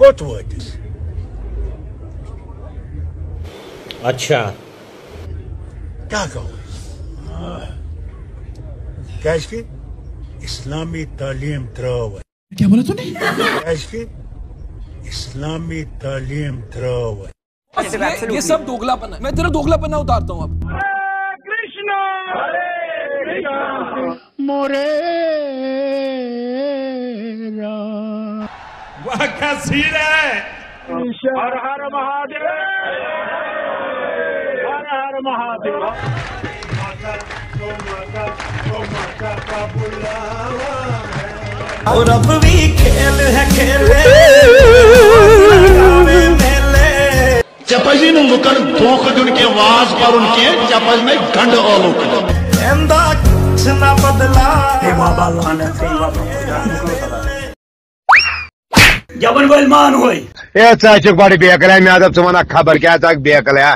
कोत वोतिस। अच्छा क्या कहो क्या इसकी इस्लामी तालीम त्रव। क्या बोला तूने? क्या इसकी इस्लामी तालीम त्रव। ये सब दोगलापन है। मैं तेरा दोगलापन उतारता हूँ अब। कृष्ण मोरे वाह क्या सीन है। हर हर महादेव, हर हर महादेव। और अब भी खेल है खेले चपजी न लुकन धोख दिन के आवाज पर उनके चपज में गंड ओलू ना बदला जबन गोल मान होई ए चाचक बड़ी बेकल है। मैं खबर क्या बेकल है।